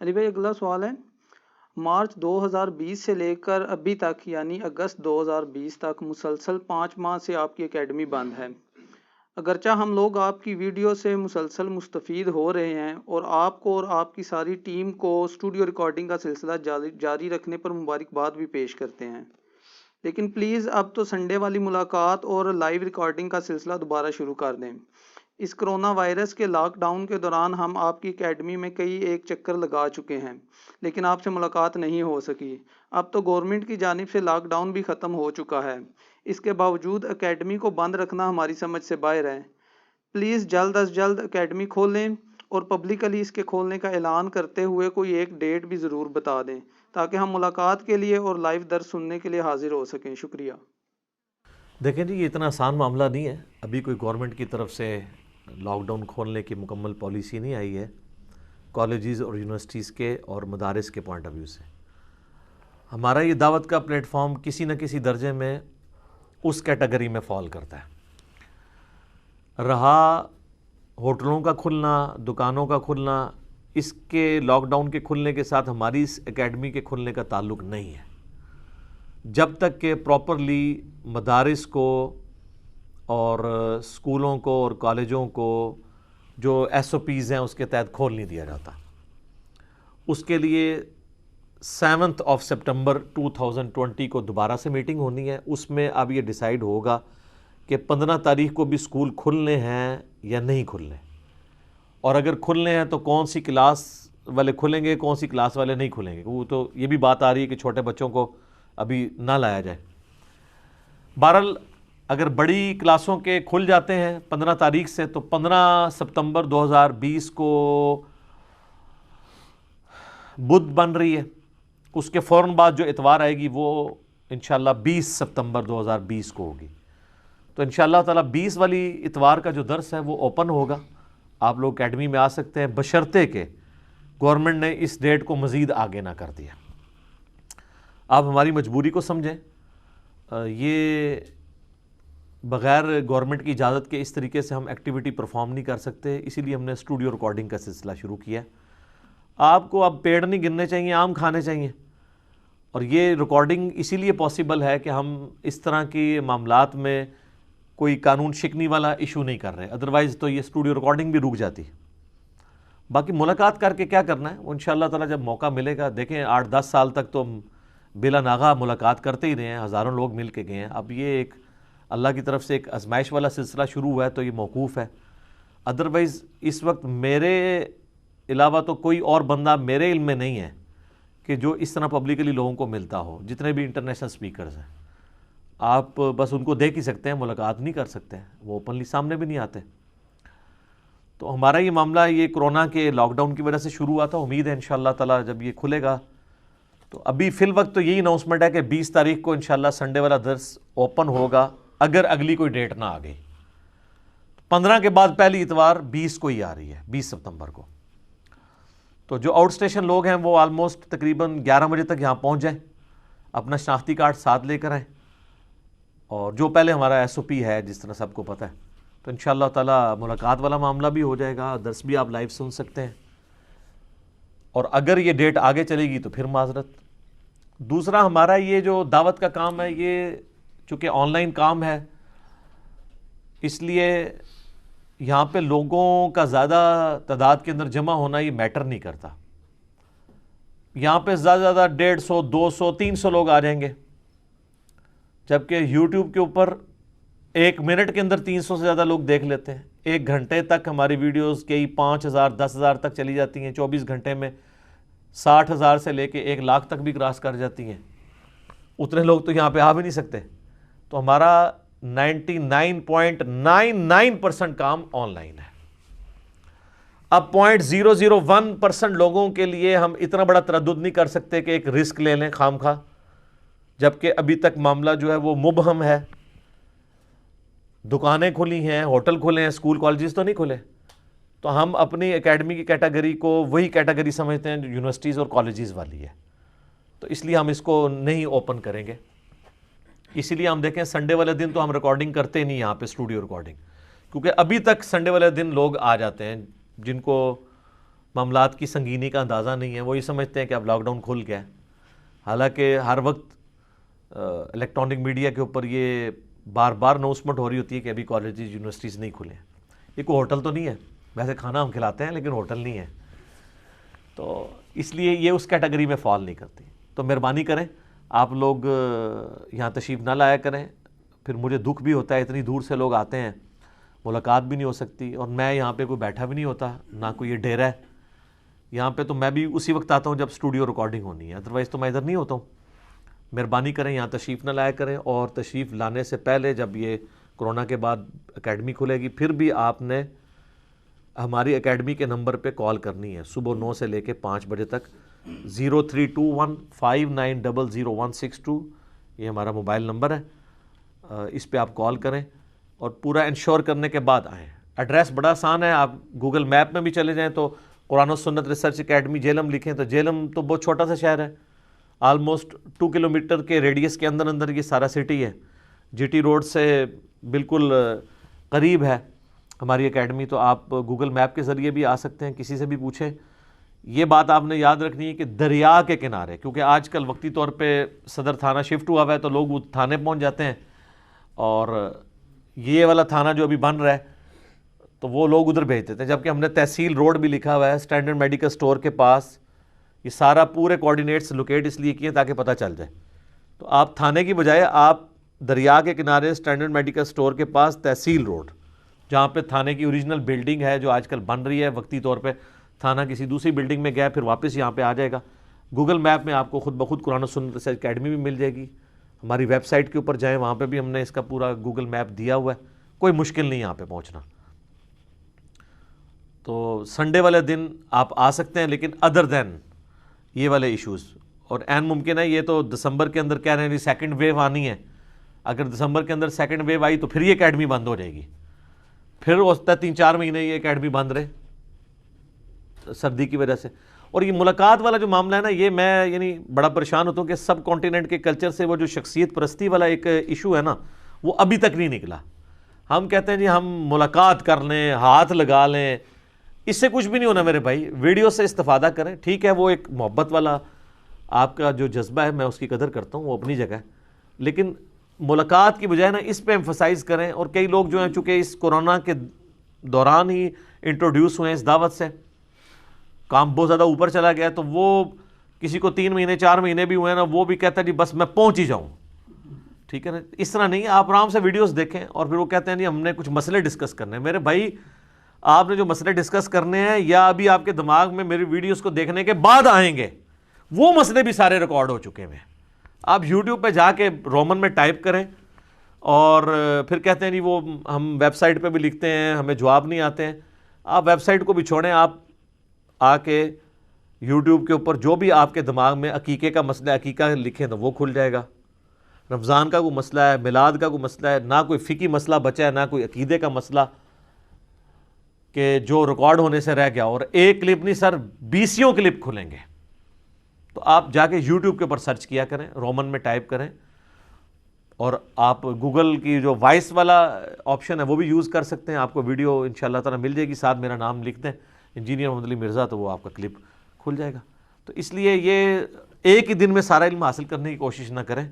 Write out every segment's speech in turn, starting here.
علی بھائی اگلا سوال ہے، مارچ 2020 سے لے کر ابھی تک یعنی اگست 2020 تک مسلسل 5 ماہ سے آپ کی اکیڈمی بند ہے۔ اگرچہ ہم لوگ آپ کی ویڈیو سے مسلسل مستفید ہو رہے ہیں اور آپ کو اور آپ کی ساری ٹیم کو اسٹوڈیو ریکارڈنگ کا سلسلہ جاری رکھنے پر مبارکباد بھی پیش کرتے ہیں، لیکن پلیز اب تو سنڈے والی ملاقات اور لائیو ریکارڈنگ کا سلسلہ دوبارہ شروع کر دیں۔ اس کرونا وائرس کے لاک ڈاؤن کے دوران ہم آپ کی اکیڈمی میں کئی ایک چکر لگا چکے ہیں، لیکن آپ سے ملاقات نہیں ہو سکی۔ اب تو گورنمنٹ کی جانب سے لاک ڈاؤن بھی ختم ہو چکا ہے، اس کے باوجود اکیڈمی کو بند رکھنا ہماری سمجھ سے باہر ہے۔ پلیز جلد از جلد اکیڈمی کھولیں اور پبلکلی اس کے کھولنے کا اعلان کرتے ہوئے کوئی ایک ڈیٹ بھی ضرور بتا دیں تاکہ ہم ملاقات کے لیے اور لائیو درس سننے کے لیے حاضر ہو سکیں۔ شکریہ۔ دیکھیں جی، یہ اتنا آسان معاملہ نہیں ہے، ابھی کوئی گورنمنٹ کی طرف سے لاک ڈاؤن کھولنے کی مکمل پالیسی نہیں آئی ہے کالجز اور یونیورسٹیز کے اور مدارس کے پوائنٹ آف ویو سے۔ ہمارا یہ دعوت کا پلیٹ فارم کسی نہ کسی درجے میں اس کیٹیگری میں فال کرتا ہے۔ رہا ہوٹلوں کا کھلنا، دکانوں کا کھلنا، اس کے لاک ڈاؤن کے کھلنے کے ساتھ ہماری اس اکیڈمی کے کھلنے کا تعلق نہیں ہے۔ جب تک کہ پراپرلی مدارس کو اور اسکولوں کو اور کالجوں کو جو ایس او پیز ہیں اس کے تحت کھول نہیں دیا جاتا۔ اس کے لیے 7 سپٹمبر 2020 کو دوبارہ سے میٹنگ ہونی ہے، اس میں اب یہ ڈیسائیڈ ہوگا کہ 15 تاریخ کو بھی اسکول کھلنے ہیں یا نہیں کھلنے، اور اگر کھلنے ہیں تو کون سی کلاس والے کھلیں گے، کون سی کلاس والے نہیں کھلیں گے۔ وہ تو یہ بھی بات آ رہی ہے کہ چھوٹے بچوں کو ابھی نہ لایا جائے۔ بہرحال اگر بڑی کلاسوں کے کھل جاتے ہیں 15 تاریخ سے، تو 15 ستمبر 2020 کو بدھ بن رہی ہے، اس کے فوراً بعد جو اتوار آئے گی وہ انشاءاللہ 20 ستمبر 2020 کو ہوگی۔ تو انشاءاللہ تعالیٰ 20 والی اتوار کا جو درس ہے وہ اوپن ہوگا، آپ لوگ اکیڈمی میں آ سکتے ہیں، بشرطے کہ گورنمنٹ نے اس ڈیٹ کو مزید آگے نہ کر دیا۔ آپ ہماری مجبوری کو سمجھیں، یہ بغیر گورنمنٹ کی اجازت کے اس طریقے سے ہم ایکٹیویٹی پرفارم نہیں کر سکتے، اسی لیے ہم نے اسٹوڈیو ریکارڈنگ کا سلسلہ شروع کیا۔ آپ کو اب پیڑ نہیں گرنے چاہیے، آم کھانے چاہیے، اور یہ ریکارڈنگ اسی لیے پاسبل ہے کہ ہم اس طرح کی معاملات میں کوئی قانون شکنی والا ایشو نہیں کر رہے، ادروائز تو یہ اسٹوڈیو ریکارڈنگ بھی رک جاتی۔ باقی ملاقات کر کے کیا کرنا ہے وہ انشاءاللہ تعالیٰ جب موقع ملے گا، دیکھیں 8-10 سال تک تو ہم بلا ناغہ ملاقات کرتے ہی رہے ہیں، ہزاروں لوگ مل کے گئے ہیں۔ اب یہ ایک اللہ کی طرف سے ایک آزمائش والا سلسلہ شروع ہوا ہے تو یہ موقوف ہے۔ ادروائز اس وقت میرے علاوہ تو کوئی اور بندہ میرے علم میں نہیں ہے کہ جو اس طرح پبلکلی لوگوں کو ملتا ہو، جتنے بھی انٹرنیشنل سپیکرز ہیں۔ آپ بس ان کو دیکھ ہی سکتے ہیں، ملاقات نہیں کر سکتے ہیں، وہ اوپنلی سامنے بھی نہیں آتے۔ تو ہمارا یہ معاملہ یہ کرونا کے لاک ڈاؤن کی وجہ سے شروع ہوا تھا، امید ہے انشاءاللہ تعالیٰ جب یہ کھلے گا تو ابھی فی الوقت تو یہی اناؤنسمنٹ ہے کہ 20 تاریخ کو انشاءاللہ سنڈے والا درس اوپن ہوگا، اگر اگلی کوئی ڈیٹ نہ آ گئی۔ 15 کے بعد پہلی اتوار 20 کو ہی آ رہی ہے، 20 ستمبر کو۔ تو جو آؤٹ اسٹیشن لوگ ہیں وہ آلموسٹ تقریباً 11 بجے تک یہاں پہنچ جائیں، اپنا شناختی کارڈ ساتھ لے کر آئیں، اور جو پہلے ہمارا ایس او پی ہے جس طرح سب کو پتہ ہے، تو انشاءاللہ تعالیٰ ملاقات والا معاملہ بھی ہو جائے گا، درس بھی آپ لائیو سن سکتے ہیں، اور اگر یہ ڈیٹ آگے چلے گی تو پھر معذرت۔ دوسرا ہمارا یہ جو دعوت کا کام ہے یہ چونکہ آن لائن کام ہے، اس لیے یہاں پہ لوگوں کا زیادہ تعداد کے اندر جمع ہونا یہ میٹر نہیں کرتا۔ یہاں پہ زیادہ سے زیادہ 150 200 300 لوگ آ جائیں گے، جبکہ یوٹیوب کے اوپر 1 منٹ کے اندر 300 سے زیادہ لوگ دیکھ لیتے ہیں۔ 1 گھنٹے تک ہماری ویڈیوز کئی 5000 10,000 تک چلی جاتی ہیں، 24 گھنٹے میں 60,000 سے لے کے 1 لاکھ تک بھی کراس کر جاتی ہیں۔ اتنے لوگ تو یہاں پہ آ بھی نہیں سکتے، تو ہمارا 99.99% کام آن لائن ہے۔ اب 0.001% لوگوں کے لیے ہم اتنا بڑا تردد نہیں کر سکتے کہ ایک رسک لے لیں خام خواہ، جبکہ ابھی تک معاملہ جو ہے وہ مبہم ہے۔ دکانیں کھلی ہیں، ہوٹل کھلے ہیں، اسکول کالجز تو نہیں کھلے، تو ہم اپنی اکیڈمی کی کیٹیگری کو وہی کیٹیگری سمجھتے ہیں جو یونیورسٹیز اور کالجز والی ہے، تو اس لیے ہم اس کو نہیں اوپن کریں گے۔ اسی لیے ہم دیکھیں سنڈے والے دن تو ہم ریکارڈنگ کرتے نہیں یہاں پہ اسٹوڈیو ریکارڈنگ، کیونکہ ابھی تک سنڈے والے دن لوگ آ جاتے ہیں جن کو معاملات کی سنگینی کا اندازہ نہیں ہے. وہ یہ سمجھتے ہیں کہ اب لاک ڈاؤن کھل گیا ہے، حالانکہ ہر وقت الیکٹرانک میڈیا کے اوپر یہ بار بار اناؤنسمنٹ ہو رہی ہوتی ہے کہ ابھی کالجز یونیورسٹیز نہیں کھلے ہیں. یہ کوئی ہوٹل تو نہیں ہے، ویسے کھانا ہم کھلاتے ہیں لیکن ہوٹل نہیں ہے، تو اس لیے یہ اس کیٹیگری میں فال نہیں کرتی. تو مہربانی کریں آپ لوگ یہاں تشریف نہ لایا کریں، پھر مجھے دکھ بھی ہوتا ہے، اتنی دور سے لوگ آتے ہیں، ملاقات بھی نہیں ہو سکتی، اور میں یہاں پہ کوئی بیٹھا بھی نہیں ہوتا، نہ کوئی یہ ڈیرا ہے یہاں پہ. تو میں بھی اسی وقت آتا ہوں جب اسٹوڈیو ریکارڈنگ ہونی ہے، ادروائز تو میں ادھر نہیں ہوتا ہوں. مہربانی کریں یہاں تشریف نہ لایا کریں، اور تشریف لانے سے پہلے جب یہ کرونا کے بعد اکیڈمی کھلے گی پھر بھی آپ نے ہماری اکیڈمی کے نمبر پہ کال کرنی ہے صبح 9 سے لے کے 5 بجے تک. 032159000162 یہ ہمارا موبائل نمبر ہے، اس پہ آپ کال کریں اور پورا انشور کرنے کے بعد آئیں. ایڈریس بڑا آسان ہے، آپ گوگل میپ میں بھی چلے جائیں تو قرآن و سنت ریسرچ اکیڈمی جیلم لکھیں تو جیلم تو بہت چھوٹا سا شہر ہے، آلموسٹ 2 کلومیٹر کے ریڈیس کے اندر یہ سارا سٹی ہے. جی ٹی روڈ سے بالکل قریب ہے ہماری اکیڈمی. تو آپ گوگل میپ کے ذریعے بھی آ سکتے ہیں، کسی سے بھی پوچھیں. یہ بات آپ نے یاد رکھنی ہے کہ دریا کے کنارے، کیونکہ آج کل وقتی طور پہ صدر تھانہ شفٹ ہوا ہے تو لوگ وہ تھانے پہنچ جاتے ہیں، اور یہ والا تھانہ جو ابھی بن رہا ہے تو وہ لوگ ادھر بھیج دیتے ہیں، جبکہ ہم نے تحصیل روڈ بھی لکھا ہوا ہے اسٹینڈرڈ میڈیکل سٹور کے پاس. یہ سارا پورے کوآرڈینیٹس لوکیٹ اس لیے کیے تاکہ پتہ چل جائے. تو آپ تھانے کی بجائے آپ دریا کے کنارے اسٹینڈرڈ میڈیکل سٹور کے پاس تحصیل روڈ، جہاں پہ تھانے کی اوریجنل بلڈنگ ہے جو آج کل بن رہی ہے. وقتی طور پہ تھانہ کسی دوسری بلڈنگ میں گیا پھر واپس یہاں پہ آ جائے گا. گوگل میپ میں آپ کو خود بخود قرآن و سنت ریسرچ اکیڈمی بھی مل جائے گی. ہماری ویب سائٹ کے اوپر جائیں، وہاں پہ بھی ہم نے اس کا پورا گوگل میپ دیا ہوا ہے، کوئی مشکل نہیں یہاں پہ پہنچنا. تو سنڈے والے دن آپ آ سکتے ہیں، لیکن ادر دین یہ والے ایشوز، اور عین ممکن ہے یہ تو دسمبر کے اندر کہہ رہے ہیں سیکنڈ ویو آنی ہے. اگر دسمبر کے اندر سیکنڈ ویو آئی تو پھر یہ اکیڈمی بند ہو جائے گی، پھر ہو سکتا ہے 3-4 مہینے یہ اکیڈمی بند رہے سردی کی وجہ سے. اور یہ ملاقات والا جو معاملہ ہے نا، یہ میں یعنی بڑا پریشان ہوتا ہوں کہ سب کانٹیننٹ کے کلچر سے وہ جو شخصیت پرستی والا ایک ایشو ہے نا، وہ ابھی تک نہیں نکلا. ہم کہتے ہیں جی ہم ملاقات کر لیں، ہاتھ لگا لیں، اس سے کچھ بھی نہیں ہونا میرے بھائی. ویڈیو سے استفادہ کریں، ٹھیک ہے وہ ایک محبت والا آپ کا جو جذبہ ہے میں اس کی قدر کرتا ہوں، وہ اپنی جگہ ہے، لیکن ملاقات کی بجائے نا اس پہ ایمفسائز کریں. اور کئی لوگ جو ہیں چونکہ اس کورونا کے دوران ہی انٹروڈیوس ہوئے ہیں اس دعوت سے، کام بہت زیادہ اوپر چلا گیا، تو وہ کسی کو 3 مہینے 4 مہینے بھی ہوئے ہیں نا، وہ بھی کہتا ہے جی بس میں پہنچ ہی جاؤں. ٹھیک ہے نا، اس طرح نہیں. آپ آرام سے ویڈیوز دیکھیں اور پھر وہ کہتے ہیں جی ہم نے کچھ مسئلے ڈسکس کرنے ہیں. میرے بھائی آپ نے جو مسئلے ڈسکس کرنے ہیں یا ابھی آپ کے دماغ میں میری ویڈیوز کو دیکھنے کے بعد آئیں گے، وہ مسئلے بھی سارے ریکارڈ ہو چکے ہیں. آپ یوٹیوب پہ جا کے رومن میں ٹائپ کریں اور پھر کہتے ہیں جی وہ ہم ویب سائٹ پہ بھی لکھتے ہیں ہمیں جواب نہیں آتے ہیں. آپ ویب سائٹ کو بھی چھوڑیں، آپ آ کے یوٹیوب کے اوپر جو بھی آپ کے دماغ میں عقیقے کا مسئلہ ہے عقیقہ لکھیں تو وہ کھل جائے گا. رمضان کا کوئی مسئلہ ہے، میلاد کا کوئی مسئلہ ہے، نہ کوئی فقہی مسئلہ بچا ہے، نہ کوئی عقیدے کا مسئلہ کہ جو ریکارڈ ہونے سے رہ گیا. اور ایک کلپ نہیں سر، 20 کلپ کھلیں گے. تو آپ جا کے یوٹیوب کے اوپر سرچ کیا کریں، رومن میں ٹائپ کریں، اور آپ گوگل کی جو وائس والا آپشن ہے وہ بھی یوز کر سکتے ہیں. آپ کو ویڈیو انشاءاللہ تعالیٰ مل جائے گی، ساتھ میرا نام لکھ دیں انجینئر محمد علی مرزا، تو وہ آپ کا کلپ کھل جائے گا. تو اس لیے یہ ایک ہی دن میں سارا علم حاصل کرنے کی کوشش نہ کریں.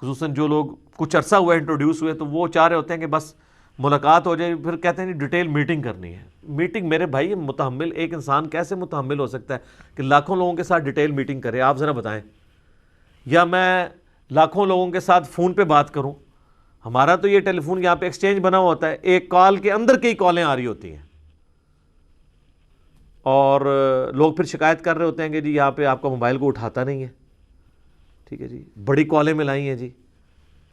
خصوصاً جو لوگ کچھ عرصہ ہوا انٹروڈیوس ہوئے تو وہ چاہ رہے ہوتے ہیں کہ بس ملاقات ہو جائے، پھر کہتے ہیں ڈیٹیل میٹنگ کرنی ہے. میٹنگ میرے بھائی متحمل ایک انسان کیسے متحمل ہو سکتا ہے کہ لاکھوں لوگوں کے ساتھ ڈیٹیل میٹنگ کرے؟ آپ ذرا بتائیں. یا میں لاکھوں لوگوں کے ساتھ فون پہ بات کروں؟ ہمارا تو یہ ٹیلی فون یہاں پہ ایکسچینج بنا ہوا ہوتا ہے، ایک کال کے اندر کئی کالیں آ رہی ہوتی ہیں، اور لوگ پھر شکایت کر رہے ہوتے ہیں کہ جی یہاں پہ آپ کا موبائل کو اٹھاتا نہیں ہے. ٹھیک ہے جی، بڑی کالیں ملائی ہیں جی،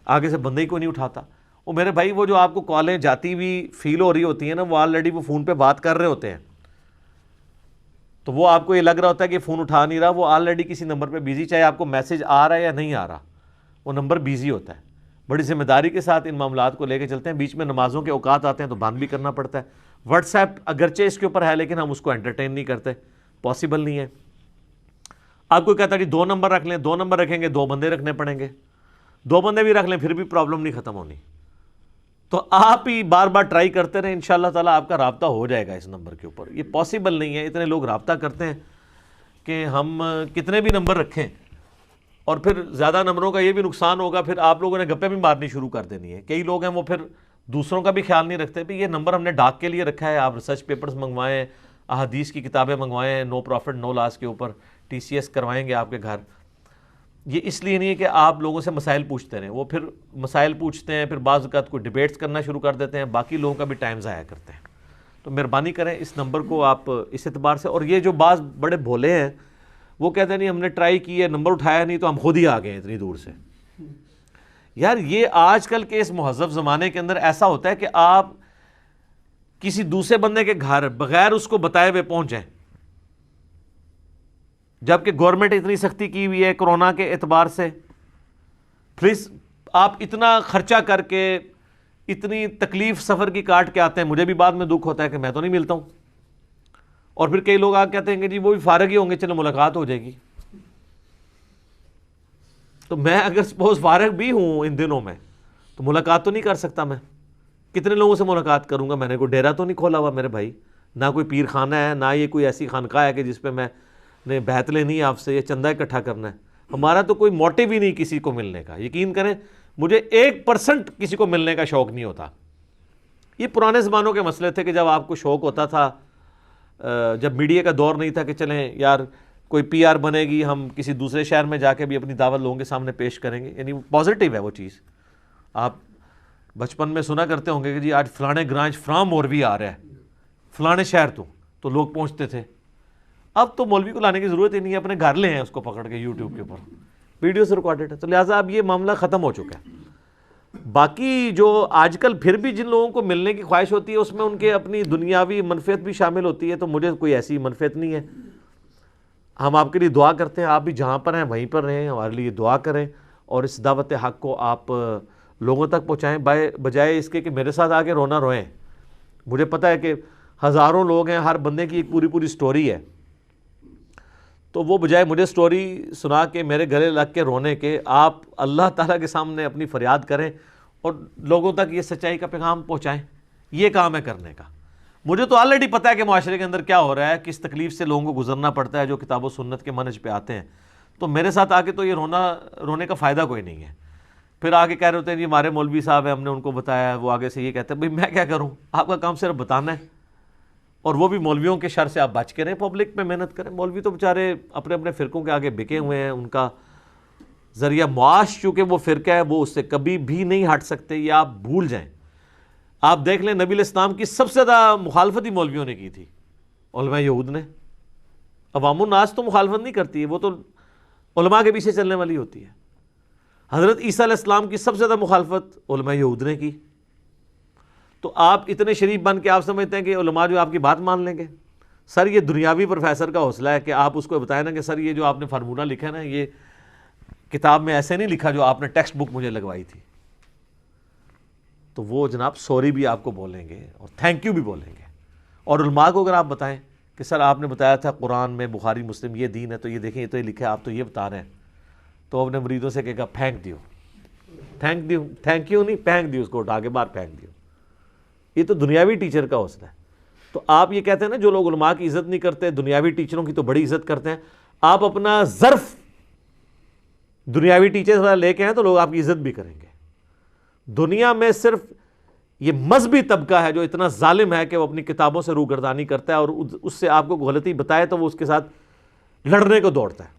آگے سے بندے ہی کو نہیں اٹھاتا. وہ میرے بھائی وہ جو آپ کو کالیں جاتی ہوئی فیل ہو رہی ہوتی ہیں نا، وہ آلریڈی وہ فون پہ بات کر رہے ہوتے ہیں. تو وہ آپ کو یہ لگ رہا ہوتا ہے کہ فون اٹھا نہیں رہا، وہ آلریڈی کسی نمبر پہ بیزی، چاہے آپ کو میسج آ رہا ہے یا نہیں آ رہا، وہ نمبر بیزی ہوتا ہے. بڑی ذمہ داری کے ساتھ ان معاملات کو لے کے چلتے ہیں. بیچ میں نمازوں کے اوقات آتے ہیں تو بند بھی کرنا پڑتا ہے. واٹس ایپ اگرچہ اس کے اوپر ہے لیکن ہم اس کو انٹرٹین نہیں کرتے، پاسبل نہیں ہے. آپ کو کہتا ہے جی 2 نمبر رکھ لیں، 2 نمبر رکھیں گے 2 بندے رکھنے پڑیں گے، 2 بندے بھی رکھ لیں پھر بھی پرابلم نہیں ختم ہونی. تو آپ ہی بار بار ٹرائی کرتے رہیں، انشاءاللہ تعالیٰ آپ کا رابطہ ہو جائے گا اس نمبر کے اوپر. یہ پاسبل نہیں ہے، اتنے لوگ رابطہ کرتے ہیں کہ ہم کتنے بھی نمبر رکھیں، اور پھر زیادہ نمبروں کا یہ بھی نقصان ہوگا، پھر آپ لوگوں نے گپیں بھی مارنی شروع کر دینی ہے. کئی لوگ ہیں وہ پھر دوسروں کا بھی خیال نہیں رکھتے. بھی یہ نمبر ہم نے ڈاک کے لیے رکھا ہے، آپ ریسرچ پیپرز منگوائیں، احادیث کی کتابیں منگوائیں، نو پروفٹ نو لاس کے اوپر TCS کروائیں گے آپ کے گھر. یہ اس لیے نہیں ہے کہ آپ لوگوں سے مسائل پوچھتے رہیں، وہ پھر مسائل پوچھتے ہیں، پھر بعض اوقات کوئی ڈیبیٹس کرنا شروع کر دیتے ہیں، باقی لوگوں کا بھی ٹائم ضائع کرتے ہیں. تو مہربانی کریں اس نمبر کو آپ اس اعتبار سے. اور یہ جو بعض بڑے بھولے ہیں وہ کہتے ہیں نہیں ہم نے ٹرائی کی ہے، نمبر اٹھایا نہیں تو ہم خود ہی آ گئے ہیں اتنی دور سے. یار یہ آج کل کے اس مہذب زمانے کے اندر ایسا ہوتا ہے کہ آپ کسی دوسرے بندے کے گھر بغیر اس کو بتائے ہوئے پہنچ جائیں، جبکہ گورنمنٹ اتنی سختی کی ہوئی ہے کرونا کے اعتبار سے. پلیز آپ اتنا خرچہ کر کے اتنی تکلیف سفر کی کاٹ کے آتے ہیں، مجھے بھی بعد میں دکھ ہوتا ہے کہ میں تو نہیں ملتا ہوں. اور پھر کئی لوگ آ کہتے ہیں کہ جی وہ بھی فارغ ہی ہوں گے، چلو ملاقات ہو جائے گی. تو میں اگر سپوز فارغ بھی ہوں ان دنوں میں تو ملاقات تو نہیں کر سکتا. میں کتنے لوگوں سے ملاقات کروں گا؟ میں نے کوئی ڈیرا تو نہیں کھولا ہوا میرے بھائی، نہ کوئی پیر خانہ ہے، نہ یہ کوئی ایسی خانقاہ ہے کہ جس پہ میں نے بیعت لینی ہے آپ سے یا چندہ اکٹھا کرنا ہے. ہمارا تو کوئی موٹیو ہی نہیں کسی کو ملنے کا. یقین کریں مجھے 1% کسی کو ملنے کا شوق نہیں ہوتا. یہ پرانے زمانوں کے مسئلے تھے کہ جب آپ کو شوق ہوتا تھا، جب میڈیا کا دور نہیں تھا کہ چلیں یار کوئی PR بنے گی، ہم کسی دوسرے شہر میں جا کے بھی اپنی دعوت لوگوں کے سامنے پیش کریں گے. یعنی پازیٹیو ہے وہ چیز. آپ بچپن میں سنا کرتے ہوں گے کہ جی آج فلانے گرانچ فرام مولوی آ رہا ہے فلانے شہر تو لوگ پہنچتے تھے. اب تو مولوی کو لانے کی ضرورت ہی نہیں ہے، اپنے گھر لے ہیں اس کو پکڑ کے یوٹیوب کے اوپر ویڈیوز ریکارڈڈ ہے. تو لہٰذا اب یہ معاملہ ختم ہو چکا ہے. باقی جو آج کل پھر بھی جن لوگوں کو ملنے کی خواہش ہوتی ہے اس میں ان کے اپنی دنیاوی منفعت بھی شامل ہوتی ہے. تو مجھے کوئی ایسی منفعت نہیں ہے. ہم آپ کے لیے دعا کرتے ہیں، آپ بھی جہاں پر ہیں وہیں پر رہیں، ہمارے لیے دعا کریں اور اس دعوت حق کو آپ لوگوں تک پہنچائیں، بجائے اس کے کہ میرے ساتھ آگے رونا روئیں. مجھے پتہ ہے کہ ہزاروں لوگ ہیں، ہر بندے کی ایک پوری سٹوری ہے. تو وہ بجائے مجھے سٹوری سنا کے میرے گلے لگ کے رونے کے، آپ اللہ تعالیٰ کے سامنے اپنی فریاد کریں اور لوگوں تک یہ سچائی کا پیغام پہنچائیں. یہ کام ہے کرنے کا. مجھے تو آلریڈی پتہ ہے کہ معاشرے کے اندر کیا ہو رہا ہے، کس تکلیف سے لوگوں کو گزرنا پڑتا ہے جو کتاب و سنت کے منہج پہ آتے ہیں. تو میرے ساتھ آ کے تو یہ رونے کا فائدہ کوئی نہیں ہے. پھر آگے کہہ رہے ہوتے ہیں جی ہمارے مولوی صاحب ہیں، ہم نے ان کو بتایا، وہ آگے سے یہ کہتے ہیں بھئی میں کیا کروں، آپ کا کام صرف بتانا ہے. اور وہ بھی مولویوں کے شر سے آپ بچ کے رہیں، پبلک میں محنت کریں. مولوی تو بیچارے اپنے اپنے فرقوں کے آگے بکے ہوئے ہیں، ان کا ذریعہ معاش چونکہ وہ فرقہ ہے وہ اس سے کبھی بھی نہیں ہٹ سکتے، یہ آپ بھول جائیں. آپ دیکھ لیں نبی علیہ السلام کی سب سے زیادہ مخالفت ہی مولویوں نے کی تھی، علماء یہود نے. عوام الناس تو مخالفت نہیں کرتی ہے، وہ تو علماء کے پیچھے چلنے والی ہوتی ہے. حضرت عیسیٰ علیہ السلام کی سب سے زیادہ مخالفت علماء یہود نے کی. تو آپ اتنے شریف بن کے آپ سمجھتے ہیں کہ علماء جو آپ کی بات مان لیں گے؟ سر یہ دنیاوی پروفیسر کا حوصلہ ہے کہ آپ اس کو بتائیں نا کہ سر یہ جو آپ نے فارمولہ لکھا ہے نا یہ کتاب میں ایسے نہیں لکھا جو آپ نے ٹیکسٹ بک مجھے لگوائی تھی. تو وہ جناب سوری بھی آپ کو بولیں گے اور تھینک یو بھی بولیں گے. اور علماء کو اگر آپ بتائیں کہ سر آپ نے بتایا تھا قرآن میں بخاری مسلم یہ دین ہے، تو یہ دیکھیں یہ تو یہ لکھا ہے، آپ تو یہ بتا رہے ہیں. تو اپنے مریدوں سے کہے گا پھینک دیو، تھینک یو نہیں، پھینک دیو، اس کو اٹھا کے باہر پھینک دیو. یہ تو دنیاوی ٹیچر کا حوصلہ ہے. تو آپ یہ کہتے ہیں نا جو لوگ علماء کی عزت نہیں کرتے، دنیاوی ٹیچروں کی تو بڑی عزت کرتے ہیں. آپ اپنا ظرف دنیاوی ٹیچر والا لے کے ہیں تو لوگ آپ کی عزت بھی کریں گے. دنیا میں صرف یہ مذہبی طبقہ ہے جو اتنا ظالم ہے کہ وہ اپنی کتابوں سے روگردانی کرتا ہے اور اس سے آپ کو غلطی بتائے تو وہ اس کے ساتھ لڑنے کو دوڑتا ہے.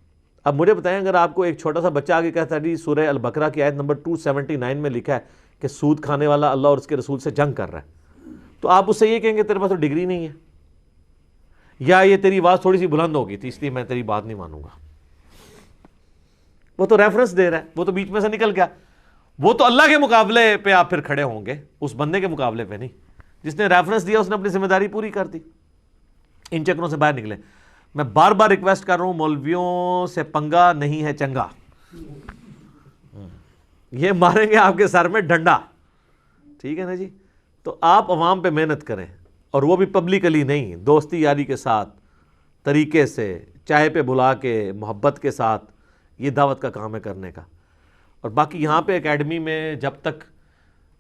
اب مجھے بتائیں اگر آپ کو ایک چھوٹا سا بچہ آگے کہتا ہے جی سورہ البقرہ کی آیت نمبر 279 میں لکھا ہے کہ سود کھانے والا اللہ اور اس کے رسول سے جنگ کر رہا ہے، تو آپ اس سے یہ کہیں گے تیرے پاس تو ڈگری نہیں ہے، یا یہ تیری آواز تھوڑی سی بلند ہو گئی تھی اس لیے میں تیری بات نہیں مانوں گا. وہ تو ریفرنس دے رہا ہے، وہ تو بیچ میں سے نکل گیا. وہ تو اللہ کے مقابلے پہ آپ پھر کھڑے ہوں گے، اس بندے کے مقابلے پہ نہیں. جس نے ریفرنس دیا اس نے اپنی ذمہ داری پوری کر دی. ان چکروں سے باہر نکلے. میں بار بار ریکویسٹ کر رہا ہوں، مولویوں سے پنگا نہیں ہے چنگا. یہ ماریں گے آپ کے سر میں ڈنڈا، ٹھیک ہے نا جی. تو آپ عوام پہ محنت کریں، اور وہ بھی پبلکلی نہیں، دوستی یاری کے ساتھ، طریقے سے، چائے پہ بلا کے، محبت کے ساتھ. یہ دعوت کا کام ہے کرنے کا. اور باقی یہاں پہ اکیڈمی میں جب تک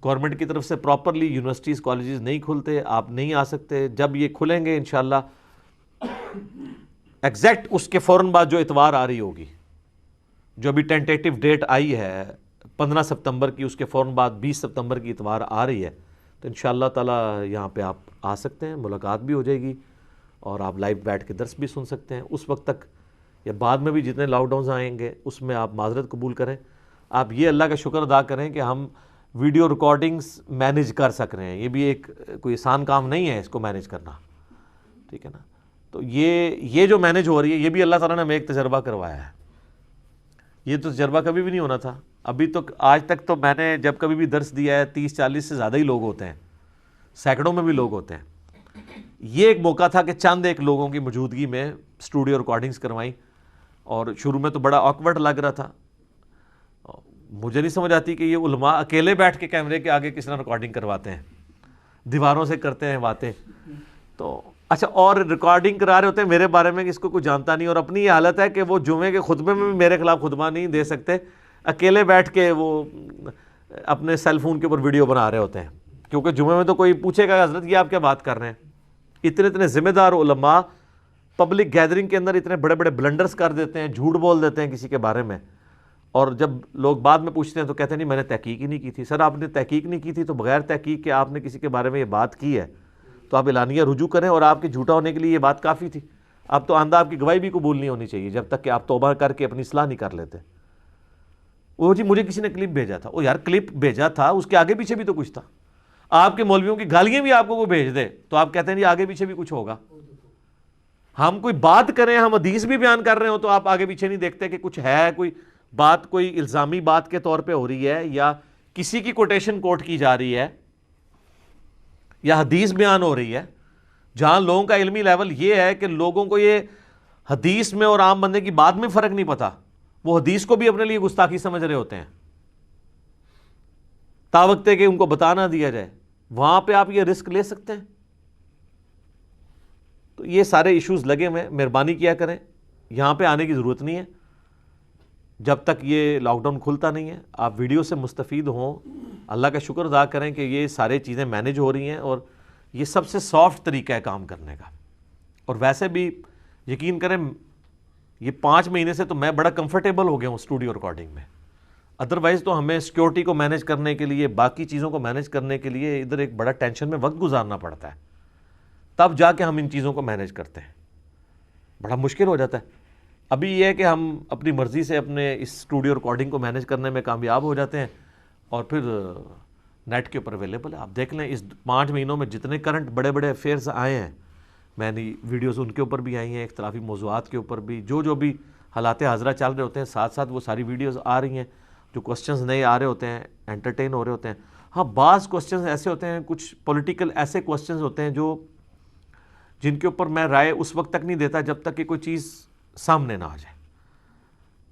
گورنمنٹ کی طرف سے پراپرلی یونیورسٹیز کالجز نہیں کھلتے، آپ نہیں آ سکتے. جب یہ کھلیں گے انشاءاللہ ایگزیکٹ اس کے فوراً بعد جو اتوار آ رہی ہوگی، جو ابھی ٹینٹیٹیو ڈیٹ آئی ہے 15 ستمبر کی، اس کے فوراً بعد 20 ستمبر کی اتوار آ رہی ہے، تو انشاءاللہ تعالی یہاں پہ آپ آ سکتے ہیں، ملاقات بھی ہو جائے گی اور آپ لائیو بیٹھ کے درس بھی سن سکتے ہیں. اس وقت تک یا بعد میں بھی جتنے لاک ڈاؤنز آئیں گے اس میں آپ معذرت قبول کریں. آپ یہ اللہ کا شکر ادا کریں کہ ہم ویڈیو ریکارڈنگز مینیج کر سک رہے ہیں. یہ بھی ایک کوئی آسان کام نہیں ہے اس کو مینیج کرنا، ٹھیک ہے نا. تو یہ جو مینیج ہو رہی ہے یہ بھی اللہ تعالیٰ نے ہمیں ایک تجربہ کروایا ہے. یہ تو تجربہ کبھی بھی نہیں ہونا تھا. ابھی تک آج تک تو میں نے جب کبھی بھی درس دیا ہے 30-40 سے زیادہ ہی لوگ ہوتے ہیں، سینکڑوں میں بھی لوگ ہوتے ہیں. یہ ایک موقع تھا کہ چند ایک لوگوں کی موجودگی میں اسٹوڈیو ریکارڈنگز کروائیں، اور شروع میں تو بڑا آکورڈ لگ رہا تھا. مجھے نہیں سمجھ آتی کہ یہ علماء اکیلے بیٹھ کے کیمرے کے آگے کس طرح ریکارڈنگ کرواتے ہیں، دیواروں سے کرتے ہیں باتیں. تو اچھا، اور ریکارڈنگ کرا رہے ہوتے ہیں میرے بارے میں کہ اس کو کوئی جانتا نہیں، اور اپنی یہ حالت ہے کہ وہ جمعے کے خطبے میں بھی میرے خلاف خطبہ نہیں دے سکتے، اکیلے بیٹھ کے وہ اپنے سیل فون کے اوپر ویڈیو بنا رہے ہوتے ہیں. کیونکہ جمعے میں تو کوئی پوچھے گا حضرت یہ آپ کیا بات کر رہے ہیں. اتنے ذمہ دار علماء پبلک گیدرنگ کے اندر اتنے بڑے بڑے بلنڈرز کر دیتے ہیں، جھوٹ بول دیتے ہیں کسی کے بارے میں، اور جب لوگ بعد میں پوچھتے ہیں تو کہتے ہیں نہیں میں نے تحقیق ہی نہیں کی تھی. سر آپ نے تحقیق نہیں کی تھی تو بغیر تحقیق کے آپ نے کسی کے بارے میں یہ بات کی ہے تو آپ اعلانیہ رجوع کریں، اور آپ کے جھوٹا ہونے کے لیے یہ بات کافی تھی. اب تو آندہ آپ کی گواہی بھی قبول نہیں ہونی چاہیے جب تک کہ آپ توبہ کر کے اپنی اصلاح نہیں کر لیتے. وہ جی مجھے کسی نے کلپ بھیجا تھا. وہ یار کلپ بھیجا تھا، اس کے آگے پیچھے بھی تو کچھ تھا. آپ کے مولویوں کی گالیاں بھی آپ کو وہ بھیج دے تو آپ کہتے ہیں جی آگے پیچھے بھی کچھ ہوگا. ہم کوئی بات کریں، ہم حدیث بھی بیان کر رہے ہوں تو آپ آگے پیچھے نہیں دیکھتے کہ کچھ ہے، کوئی بات کوئی الزامی بات کے طور پہ ہو رہی ہے، یا کسی کی کوٹیشن کوٹ کی جا رہی ہے، یا حدیث بیان ہو رہی ہے. جہاں لوگوں کا علمی لیول یہ ہے کہ لوگوں کو یہ حدیث میں اور عام بندے کی بات میں فرق نہیں پتا، وہ حدیث کو بھی اپنے لیے گستاخی سمجھ رہے ہوتے ہیں تاوقتے کہ ان کو بتا نہ دیا جائے. وہاں پہ آپ یہ رسک لے سکتے ہیں؟ تو یہ سارے ایشوز لگے ہوئے، مہربانی کیا کریں، یہاں پہ آنے کی ضرورت نہیں ہے جب تک یہ لاک ڈاؤن کھلتا نہیں ہے. آپ ویڈیو سے مستفید ہوں، اللہ کا شکر ادا کریں کہ یہ سارے چیزیں مینیج ہو رہی ہیں، اور یہ سب سے سافٹ طریقہ ہے کام کرنے کا. اور ویسے بھی یقین کریں یہ 5 مہینے سے تو میں بڑا کمفرٹیبل ہو گیا ہوں اسٹوڈیو ریکارڈنگ میں. ادروائز تو ہمیں سیکیورٹی کو مینیج کرنے کے لیے، باقی چیزوں کو مینیج کرنے کے لیے ادھر ایک بڑا ٹینشن میں وقت گزارنا پڑتا ہے، تب جا کے ہم ان چیزوں کو مینیج کرتے ہیں. بڑا مشکل ہو جاتا ہے. ابھی یہ ہے کہ ہم اپنی مرضی سے اپنے اس اسٹوڈیو ریکارڈنگ کو مینیج کرنے میں کامیاب ہو جاتے ہیں، اور پھر نیٹ کے اوپر اویلیبل ہے. آپ دیکھ لیں اس 5 مہینوں میں جتنے کرنٹ بڑے بڑے افیئرز آئے ہیں، میں نے ویڈیوز ان کے اوپر بھی آئی ہیں، اختلافی موضوعات کے اوپر بھی، جو بھی حالات حاضرہ چل رہے ہوتے ہیں ساتھ ساتھ وہ ساری ویڈیوز آ رہی ہیں. جو کوسچنز نئے آ رہے ہوتے ہیں انٹرٹین ہو رہے ہوتے ہیں. ہاں بعض کوسچنز ایسے ہوتے ہیں، کچھ پولیٹیکل ایسے کوسچنز ہوتے ہیں جن کے اوپر میں رائے اس وقت تک نہیں دیتا جب تک کہ کوئی چیز سامنے نہ آ جائے.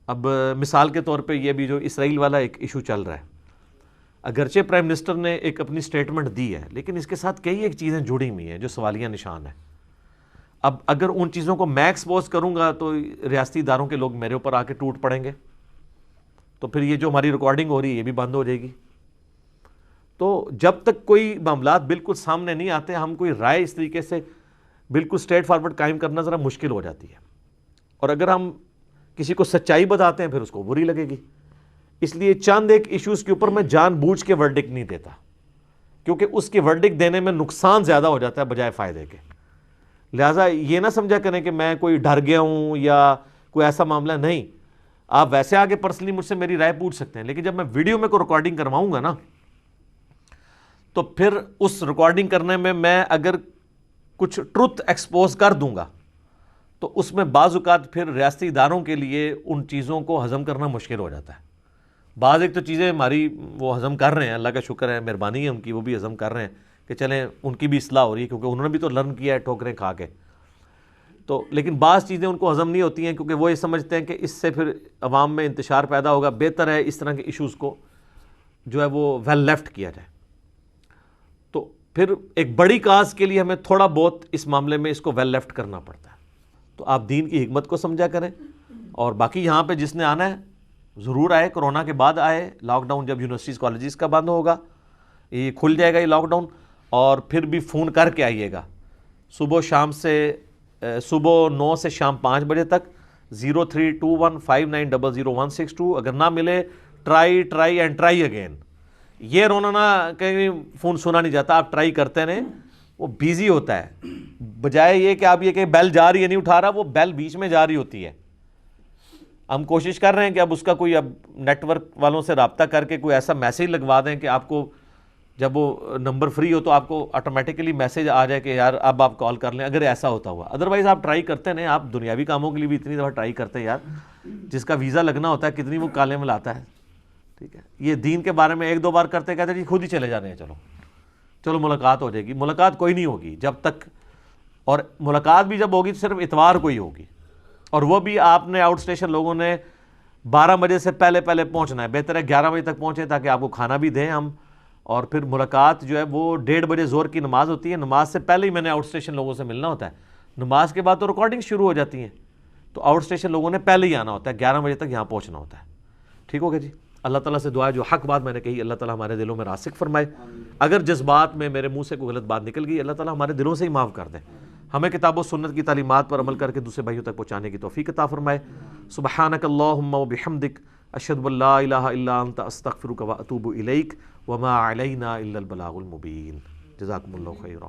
اب مثال کے طور پہ یہ بھی جو اسرائیل والا ایک ایشو چل رہا ہے، اگرچہ پرائم منسٹر نے ایک اپنی سٹیٹمنٹ دی ہے لیکن اس کے ساتھ کئی ایک چیزیں جڑی ہوئی ہیں جو سوالیہ نشان ہیں. اب اگر ان چیزوں کو میں ایکسپوز کروں گا تو ریاستی اداروں کے لوگ میرے اوپر آ کے ٹوٹ پڑیں گے، تو پھر یہ جو ہماری ریکارڈنگ ہو رہی ہے یہ بھی بند ہو جائے گی. تو جب تک کوئی معاملات بالکل سامنے نہیں آتے ہم کوئی رائے اس طریقے سے بالکل اسٹریٹ فارورڈ قائم کرنا ذرا مشکل ہو جاتی ہے. اور اگر ہم کسی کو سچائی بتاتے ہیں پھر اس کو بری لگے گی. اس لیے چند ایک ایشوز کے اوپر میں جان بوجھ کے ورڈکٹ نہیں دیتا، کیونکہ اس کی ورڈکٹ دینے میں نقصان زیادہ ہو جاتا ہے بجائے فائدے کے. لہٰذا یہ نہ سمجھا کریں کہ میں کوئی ڈر گیا ہوں یا کوئی ایسا معاملہ نہیں. آپ ویسے آگے پرسنلی مجھ سے میری رائے پوچھ سکتے ہیں، لیکن جب میں ویڈیو میں کوئی ریکارڈنگ کرواؤں گا نا تو پھر اس ریکارڈنگ کرنے میں اگر کچھ ٹروتھ ایکسپوز کر دوں گا تو اس میں بعض اوقات پھر ریاستی اداروں کے لیے ان چیزوں کو ہضم کرنا مشکل ہو جاتا ہے. بعض ایک تو چیزیں ہماری وہ ہضم کر رہے ہیں، اللہ کا شکر ہے، مہربانی ہے ان کی، وہ بھی ہضم کر رہے ہیں کہ چلیں ان کی بھی اصلاح ہو رہی ہے کیونکہ انہوں نے بھی تو لرن کیا ہے ٹھوکریں کھا کے. تو لیکن بعض چیزیں ان کو ہضم نہیں ہوتی ہیں کیونکہ وہ یہ سمجھتے ہیں کہ اس سے پھر عوام میں انتشار پیدا ہوگا، بہتر ہے اس طرح کے ایشوز کو جو ہے وہ ویل لیفٹ کیا جائے. تو پھر ایک بڑی کاز کے لیے ہمیں تھوڑا بہت اس معاملے میں اس کو ویل لیفٹ کرنا پڑتا ہے. تو آپ دین کی حکمت کو سمجھا کریں، اور باقی یہاں پہ جس نے آنا ہے ضرور آئے، کرونا کے بعد آئے، لاک ڈاؤن جب یونیورسٹیز کالجز کا بند ہوگا یہ کھل جائے گا یہ لاک ڈاؤن، اور پھر بھی فون کر کے آئیے گا صبح 9 سے شام 5 بجے تک 032159000162. اگر نہ ملے ٹرائی اینڈ ٹرائی اگین. یہ رونا نہ کہیں فون سنا نہیں جاتا، آپ ٹرائی کرتے رہیں، وہ بیزی ہوتا ہے. بجائے یہ کہ آپ یہ کہ بیل جا رہی ہے نہیں اٹھا رہا، وہ بیل بیچ میں جا رہی ہوتی ہے. ہم کوشش کر رہے ہیں کہ اب اس کا کوئی اب نیٹ ورک والوں سے رابطہ کر کے کوئی ایسا میسیج لگوا دیں کہ آپ کو جب وہ نمبر فری ہو تو آپ کو آٹومیٹیکلی میسیج آ جائے کہ یار اب آپ کال کر لیں، اگر ایسا ہوتا ہوا. ادروائز آپ ٹرائی کرتے ہیں، آپ دنیاوی کاموں کے لیے بھی اتنی دفعہ ٹرائی کرتے ہیں یار، جس کا ویزا لگنا ہوتا ہے کتنی وہ کالے میں لاتا ہے. ٹھیک ہے، یہ دین کے بارے میں 1-2 بار کرتے کہتے ہیں جی خود ہی چلے جانے ہیں، چلو ملاقات ہو جائے گی. ملاقات کوئی نہیں ہوگی جب تک، اور ملاقات بھی جب ہوگی تو صرف اتوار کو ہی ہوگی، اور وہ بھی آپ نے آؤٹ اسٹیشن لوگوں نے 12 بجے سے پہلے پہنچنا ہے. بہتر ہے 11 بجے تک پہنچے تاکہ آپ کو کھانا بھی دیں ہم. اور پھر ملاقات جو ہے وہ 1:30 بجے ظہر کی نماز ہوتی ہے، نماز سے پہلے ہی میں نے آؤٹ اسٹیشن لوگوں سے ملنا ہوتا ہے. نماز کے بعد تو ریکارڈنگ شروع ہو جاتی ہیں، تو آؤٹ اسٹیشن لوگوں نے پہلے ہی آنا ہوتا ہے، 11 بجے تک یہاں پہنچنا ہوتا ہے. ٹھیک ہوگا جی. اللہ تعالیٰ سے دعا ہے جو حق بات میں نے کہی اللہ تعالیٰ ہمارے دلوں میں راسخ فرمائے. اگر جذبات میں میرے منہ سے کوئی غلط بات نکل گئی اللہ تعالیٰ ہمارے دلوں سے ہی معاف کر دے. ہمیں کتاب و سنت کی تعلیمات پر عمل کر کے دوسرے بھائیوں تک پہنچانے کی توفیق عطا فرمائے. سبحانک اللہم و بحمدک اشہد ان لا الہ الا انت استغفرک و اتوب الیک وما علینا الا البلاغ المبین. جزاکم اللہ خیرا.